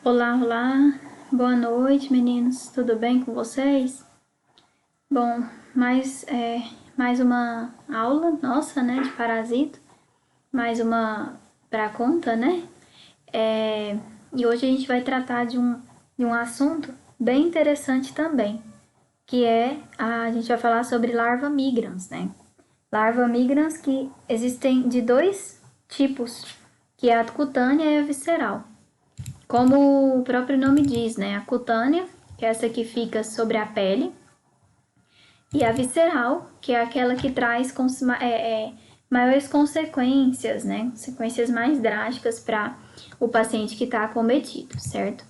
Olá, olá, boa noite, meninos, tudo bem com vocês? Bom, mais uma aula nossa, né, de parasito, mais uma pra conta, né? E hoje a gente vai tratar de um assunto bem interessante também, que a gente vai falar sobre larva migrans, né? Larva migrans que existem de dois tipos, que é a cutânea e a visceral. Como o próprio nome diz, né? A cutânea, que é essa que fica sobre a pele, e a visceral, que é aquela que traz maiores consequências, né? Consequências mais drásticas para o paciente que está acometido, certo?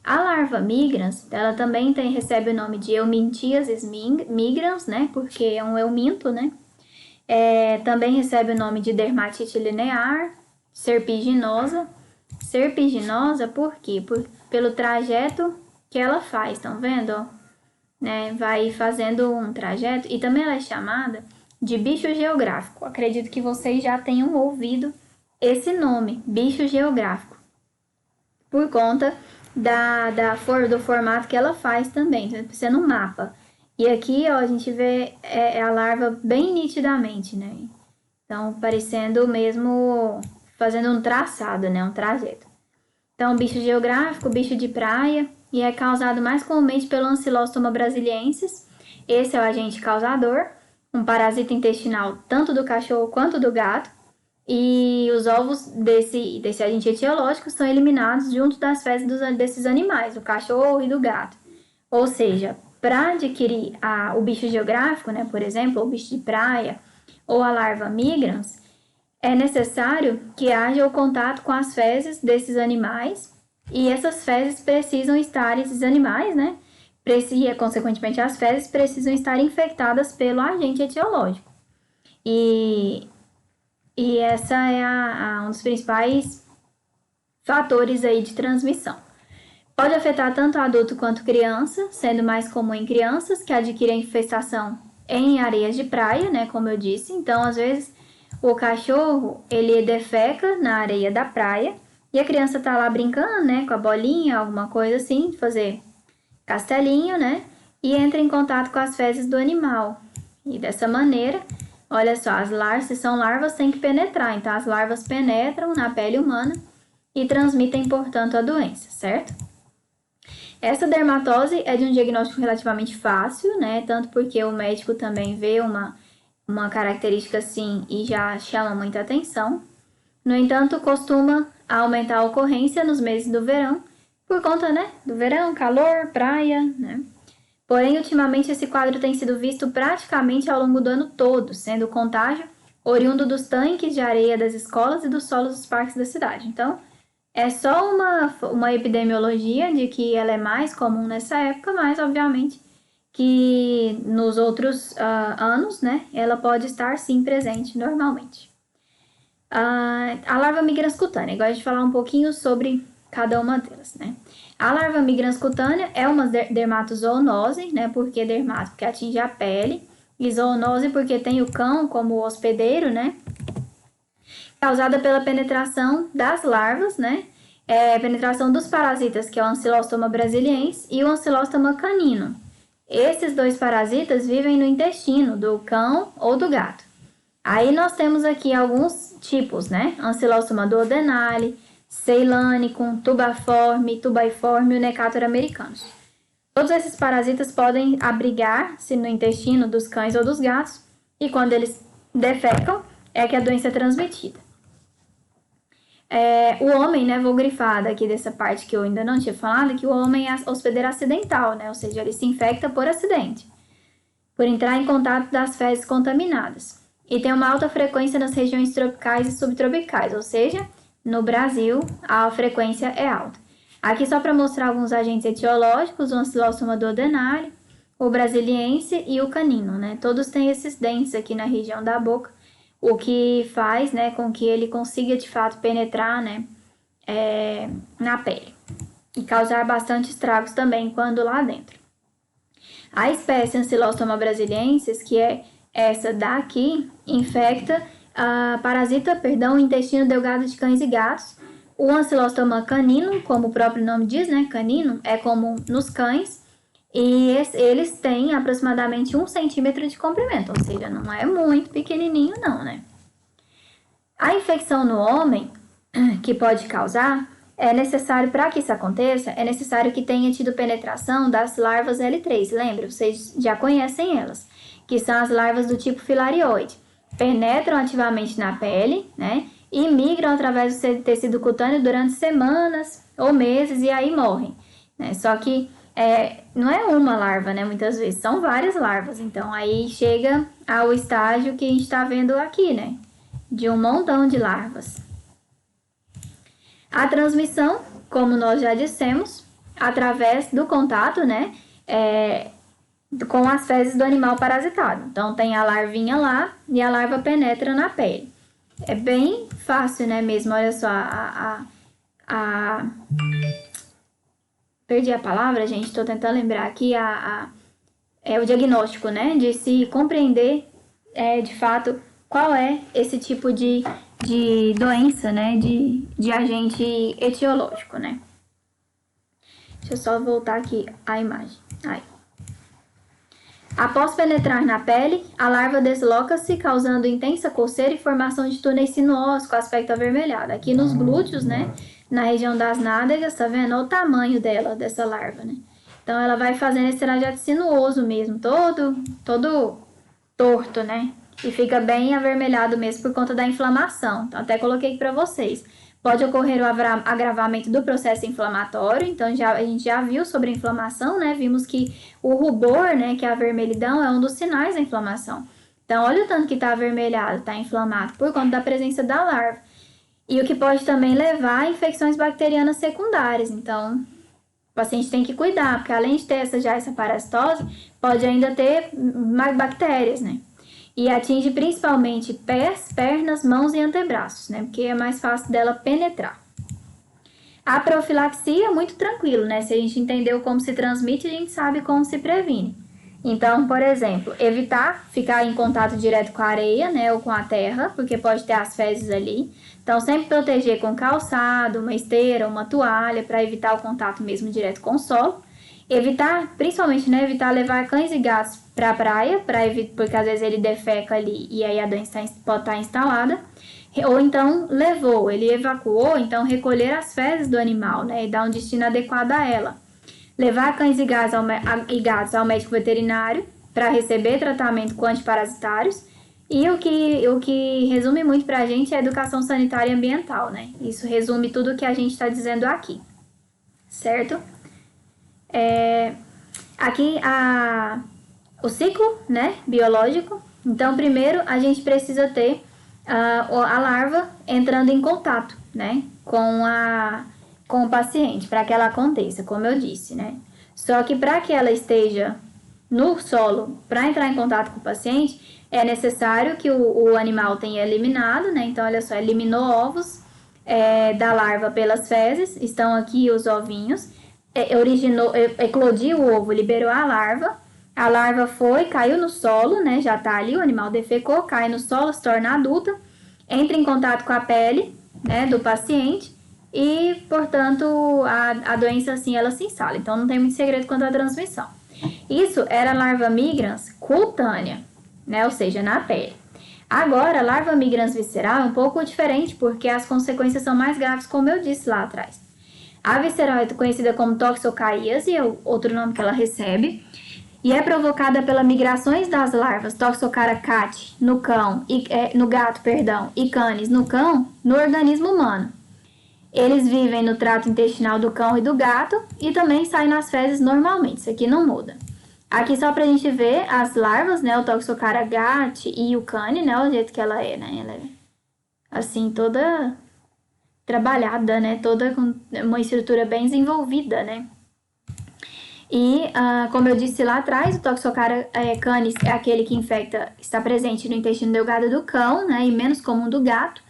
A larva migrans, ela também recebe o nome de Eumintiasis migrans, né? Porque é um euminto, né? Também recebe o nome de dermatite linear, serpiginosa. Serpiginosa por quê? Pelo trajeto que ela faz, estão vendo? Né? Vai fazendo um trajeto e também ela é chamada de bicho geográfico. Acredito que vocês já tenham ouvido esse nome, bicho geográfico, por conta do formato que ela faz também, sendo um mapa. E aqui, ó, a gente vê a larva bem nitidamente, né? Então, parecendo mesmo fazendo um traçado, né? Um trajeto. Então, bicho geográfico, bicho de praia, e é causado mais comumente pelo Ancylostoma brasiliensis. Esse é o agente causador, um parasita intestinal tanto do cachorro quanto do gato. E os ovos desse agente etiológico são eliminados junto das fezes desses animais, do cachorro e do gato. Ou seja, para adquirir o bicho geográfico, né, por exemplo, o bicho de praia ou a larva migrans, é necessário que haja o contato com as fezes desses animais e essas fezes precisam estar, esses animais, né, consequentemente as fezes precisam estar infectadas pelo agente etiológico. E essa é um dos principais fatores aí de transmissão. Pode afetar tanto adulto quanto criança, sendo mais comum em crianças que adquirem infestação em areias de praia, né, como eu disse. Então, às vezes, o cachorro, ele defeca na areia da praia e a criança tá lá brincando, né, com a bolinha, alguma coisa assim, fazer castelinho, né, e entra em contato com as fezes do animal. E dessa maneira, olha só, as larvas, se são larvas, tem que penetrar. Então, as larvas penetram na pele humana e transmitem, portanto, a doença, certo? Essa dermatose é de um diagnóstico relativamente fácil, né? Tanto porque o médico também vê uma característica assim e já chama muita atenção. No entanto, costuma aumentar a ocorrência nos meses do verão, por conta, né, do verão, calor, praia, né? Porém, ultimamente esse quadro tem sido visto praticamente ao longo do ano todo, sendo o contágio oriundo dos tanques de areia das escolas e dos solos dos parques da cidade. Então, é só uma epidemiologia de que ela é mais comum nessa época, mas obviamente que nos outros anos, né, ela pode estar sim presente normalmente. A larva migrans cutânea, gosto de falar um pouquinho sobre cada uma delas, né? A larva migrans cutânea é uma dermatozoonose, né? Por que dermato? Porque atinge a pele. E zoonose porque tem o cão como hospedeiro, né? Causada pela penetração das larvas, né? Penetração dos parasitas, que é o Ancylostoma brasiliensis e o Ancylostoma canino. Esses dois parasitas vivem no intestino do cão ou do gato. Aí nós temos aqui alguns tipos, né? Ancylostoma duodenale, ceilanicum, tubaiforme e o Necator americanus. Todos esses parasitas podem abrigar-se no intestino dos cães ou dos gatos e quando eles defecam é que a doença é transmitida. O homem, né, vou grifar daqui dessa parte que eu ainda não tinha falado, que o homem é hospedeiro acidental, né? Ou seja, ele se infecta por acidente, por entrar em contato das fezes contaminadas. E tem uma alta frequência nas regiões tropicais e subtropicais, ou seja, no Brasil a frequência é alta. Aqui só para mostrar alguns agentes etiológicos, o Ancylostoma duodenale, o brasiliense e o canino, né? Todos têm esses dentes aqui na região da boca, o que faz, né, com que ele consiga de fato penetrar, né, na pele e causar bastante estragos também quando lá dentro. A espécie Ancylostoma brasiliensis, que é essa daqui, infecta, parasita, o intestino delgado de cães e gatos, O Ancylostoma caninum, como o próprio nome diz, né, canino, é comum nos cães e eles têm aproximadamente 1 centímetro de comprimento, ou seja, não é muito pequenininho não, né? A infecção no homem, que pode causar, é necessário, para que isso aconteça, é necessário que tenha tido penetração das larvas L3. Lembra, vocês já conhecem elas, que são as larvas do tipo filarioide. Penetram ativamente na pele, né? E migram através do tecido cutâneo durante semanas ou meses e aí morrem, né? Só que não é uma larva, né? Muitas vezes são várias larvas. Então aí chega ao estágio que a gente está vendo aqui, né? De um montão de larvas. A transmissão, como nós já dissemos, através do contato, né, com as fezes do animal parasitado. Então, tem a larvinha lá e a larva penetra na pele. É bem fácil, né, mesmo, olha só, perdi a palavra, gente, estou tentando lembrar aqui, é o diagnóstico, né, de se compreender, de fato, qual é esse tipo de doença, né, de agente etiológico, né. Deixa eu só voltar aqui a imagem. Aí. Após penetrar na pele, a larva desloca-se, causando intensa coceira e formação de túneis sinuosos com aspecto avermelhado. Aqui nos glúteos, né, na região das nádegas, tá vendo? Olha o tamanho dela, dessa larva, né. Então, ela vai fazendo esse trajeto sinuoso mesmo, todo torto, né. E fica bem avermelhado mesmo por conta da inflamação. Então, até coloquei aqui para vocês. Pode ocorrer o agravamento do processo inflamatório, então a gente já viu sobre a inflamação, né? Vimos que o rubor, né, que é a vermelhidão, é um dos sinais da inflamação. Então, olha o tanto que está avermelhado, está inflamado, por conta da presença da larva. E o que pode também levar a infecções bacterianas secundárias. Então, o paciente tem que cuidar, porque além de ter essa parasitose, pode ainda ter mais bactérias, né? E atinge principalmente pés, pernas, mãos e antebraços, né? Porque é mais fácil dela penetrar. A profilaxia é muito tranquilo, né? Se a gente entendeu como se transmite, a gente sabe como se previne. Então, por exemplo, evitar ficar em contato direto com a areia, né? Ou com a terra, porque pode ter as fezes ali. Então, sempre proteger com calçado, uma esteira, uma toalha, para evitar o contato mesmo direto com o solo. Evitar, principalmente, né, evitar levar cães e gatos para a praia, porque às vezes ele defeca ali e aí a doença pode estar instalada. Ou então levou, ele evacuou, então recolher as fezes do animal, né, e dar um destino adequado a ela. Levar cães e gatos ao médico veterinário para receber tratamento com antiparasitários. E o que resume muito para a gente é a educação sanitária e ambiental, né? Isso resume tudo o que a gente está dizendo aqui, certo? Aqui o ciclo, né, biológico. Então, primeiro a gente precisa ter a larva entrando em contato, né, com o paciente, para que ela aconteça, como eu disse, né. Só que para que ela esteja no solo, para entrar em contato com o paciente, é necessário que o animal tenha eliminado, né. Então, olha só, eliminou ovos da larva pelas fezes, estão aqui os ovinhos. Eclodiu o ovo, liberou a larva foi, caiu no solo, né, já tá ali, o animal defecou, cai no solo, se torna adulta, entra em contato com a pele, né, do paciente e, portanto, a doença, assim, ela se instala. Então, não tem muito segredo quanto à transmissão. Isso era a larva migrans cutânea, né, ou seja, na pele. Agora, a larva migrans visceral é um pouco diferente, porque as consequências são mais graves, como eu disse lá atrás. A visceral é conhecida como toxocariase, é o outro nome que ela recebe, e é provocada pelas migrações das larvas Toxocara cat no gato, e canis no cão, no organismo humano. Eles vivem no trato intestinal do cão e do gato e também saem nas fezes normalmente, isso aqui não muda. Aqui só pra gente ver as larvas, né, o Toxocara gat e o cane, né, o jeito que ela é, né, ela é assim, toda trabalhada, né, toda com uma estrutura bem desenvolvida, né. E, como eu disse lá atrás, o Toxocara canis é aquele que está presente no intestino delgado do cão, né, e menos comum do gato,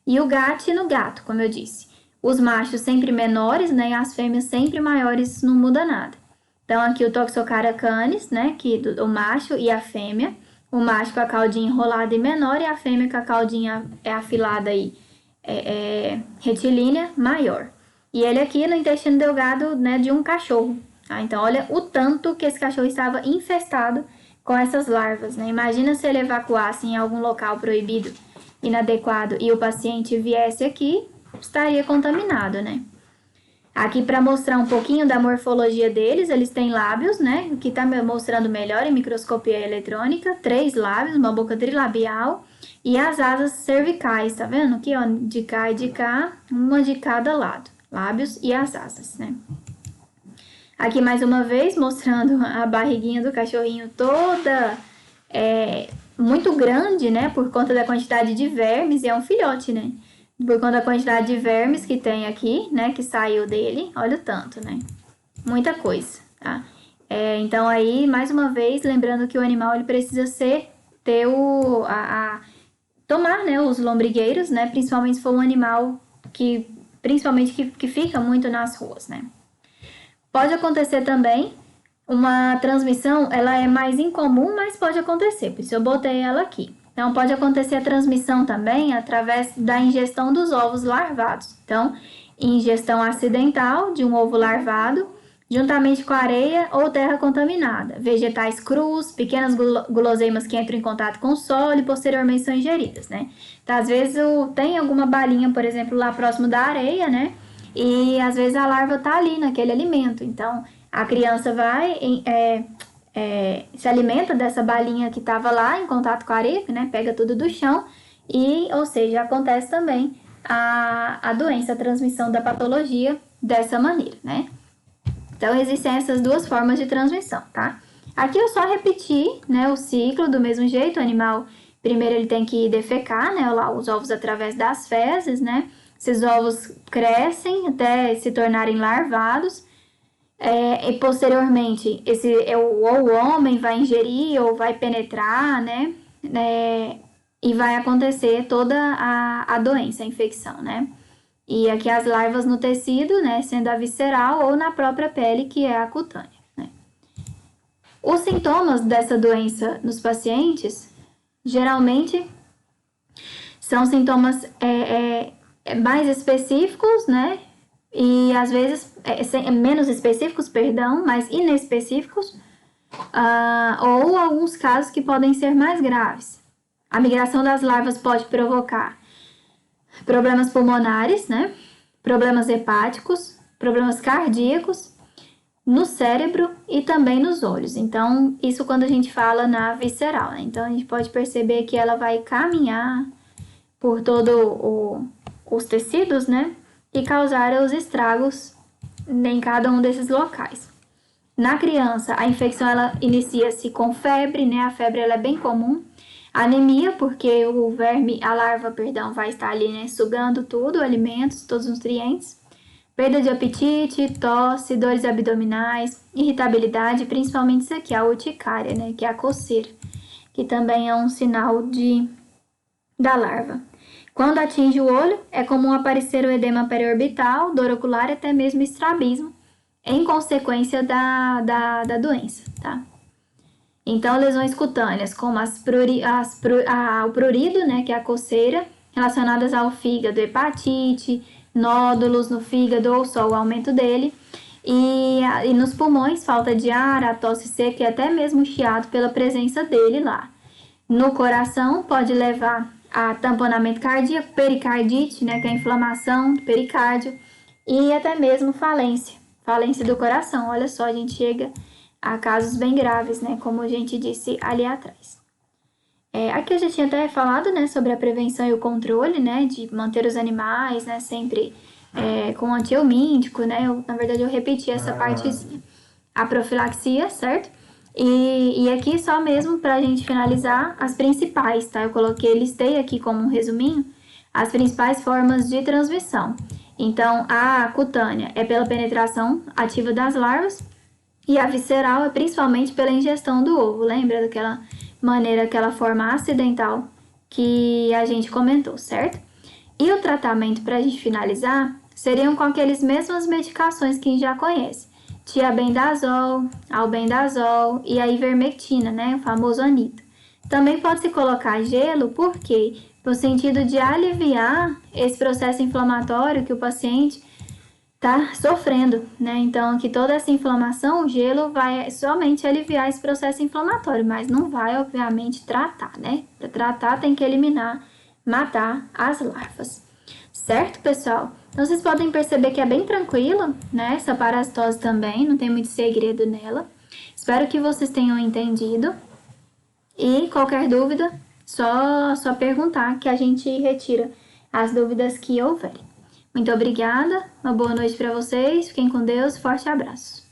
e o gat no gato, como eu disse. Os machos sempre menores, né, e as fêmeas sempre maiores, não muda nada. Então, aqui o Toxocara canis, né, o macho e a fêmea, o macho com a caudinha enrolada e menor, e a fêmea com a caudinha afilada aí, retilínea maior. E ele aqui no intestino delgado, né, de um cachorro. Tá? Então, olha o tanto que esse cachorro estava infestado com essas larvas, né? Imagina se ele evacuasse em algum local proibido, inadequado, e o paciente viesse aqui, estaria contaminado, né? Aqui para mostrar um pouquinho da morfologia deles, eles têm lábios, né? O que está mostrando melhor em microscopia eletrônica, 3 lábios, uma boca trilabial e as asas cervicais, tá vendo? Aqui, ó, de cá e de cá, uma de cada lado, lábios e as asas, né? Aqui mais uma vez mostrando a barriguinha do cachorrinho toda muito grande, né? Por conta da quantidade de vermes, e é um filhote, né? Por conta da quantidade de vermes que tem aqui, né? Que saiu dele, olha o tanto, né? Muita coisa, tá? Então aí, mais uma vez, lembrando que o animal ele precisa tomar, né, os lombrigueiros, né? Principalmente se for um animal que fica muito nas ruas, né? Pode acontecer também uma transmissão, ela é mais incomum, mas pode acontecer, por isso eu botei ela aqui. Então, pode acontecer a transmissão também através da ingestão dos ovos larvados. Então, ingestão acidental de um ovo larvado, juntamente com areia ou terra contaminada, vegetais crus, pequenas guloseimas que entram em contato com o solo e posteriormente são ingeridas, né? Então, às vezes, tem alguma balinha, por exemplo, lá próximo da areia, né? E, às vezes, a larva tá ali naquele alimento. Então, a criança vai... se alimenta dessa balinha que estava lá em contato com a areia, né? Pega tudo do chão e, ou seja, acontece também a doença, a transmissão da patologia dessa maneira, né? Então, existem essas duas formas de transmissão, tá? Aqui eu só repeti, né, o ciclo do mesmo jeito. O animal, primeiro ele tem que defecar, né, lá os ovos através das fezes, né? Esses ovos crescem até se tornarem larvados. E posteriormente, ou o homem vai ingerir ou vai penetrar, né? E vai acontecer toda a doença, a infecção, né? E aqui as larvas no tecido, né? Sendo a visceral ou na própria pele, que é a cutânea, né? Os sintomas dessa doença nos pacientes, geralmente, são sintomas mais específicos, né? E às vezes menos específicos, mas inespecíficos, ou alguns casos que podem ser mais graves. A migração das larvas pode provocar problemas pulmonares, né? Problemas hepáticos, problemas cardíacos, no cérebro e também nos olhos. Então, isso quando a gente fala na visceral, né? Então, a gente pode perceber que ela vai caminhar por todo os tecidos, né? E causar os estragos em cada um desses locais. Na criança, a infecção ela inicia-se com febre, né? A febre ela é bem comum. Anemia, porque a larva, vai estar ali, né? Sugando tudo, alimentos, todos os nutrientes. Perda de apetite, tosse, dores abdominais, irritabilidade, principalmente isso aqui, a urticária, né? Que é a coceira, que também é um sinal da larva. Quando atinge o olho, é comum aparecer o edema periorbital, dor ocular e até mesmo estrabismo, em consequência da doença, tá? Então, lesões cutâneas, como o prurido, né, que é a coceira, relacionadas ao fígado, hepatite, nódulos no fígado ou só o aumento dele, e nos pulmões, falta de ar, a tosse seca e até mesmo chiado pela presença dele lá. No coração, pode levar a tamponamento cardíaco, pericardite, né, que é a inflamação do pericárdio, e até mesmo falência do coração. Olha só, a gente chega a casos bem graves, né, como a gente disse ali atrás. Aqui eu já tinha até falado, né, sobre a prevenção e o controle, né, de manter os animais, né, sempre com antihelmíntico, né, na verdade eu repeti essa partezinha. A profilaxia, certo? E aqui só mesmo pra gente finalizar as principais, tá? Listei aqui como um resuminho, as principais formas de transmissão. Então, a cutânea é pela penetração ativa das larvas e a visceral é principalmente pela ingestão do ovo. Lembra daquela maneira, aquela forma acidental que a gente comentou, certo? E o tratamento, pra gente finalizar, seriam com aquelas mesmas medicações que a gente já conhece. Tiabendazol, albendazol e a ivermectina, né, o famoso Anita. Também pode-se colocar gelo, por quê? no sentido de aliviar esse processo inflamatório que o paciente está sofrendo, né? Então, que toda essa inflamação, o gelo vai somente aliviar esse processo inflamatório, mas não vai, obviamente, tratar, né? Para tratar, tem que eliminar, matar as larvas. Certo, pessoal? Então, vocês podem perceber que é bem tranquilo, né? Essa parasitose também, não tem muito segredo nela. Espero que vocês tenham entendido. E qualquer dúvida, só perguntar que a gente retira as dúvidas que houverem. Muito obrigada, uma boa noite para vocês, fiquem com Deus, forte abraço.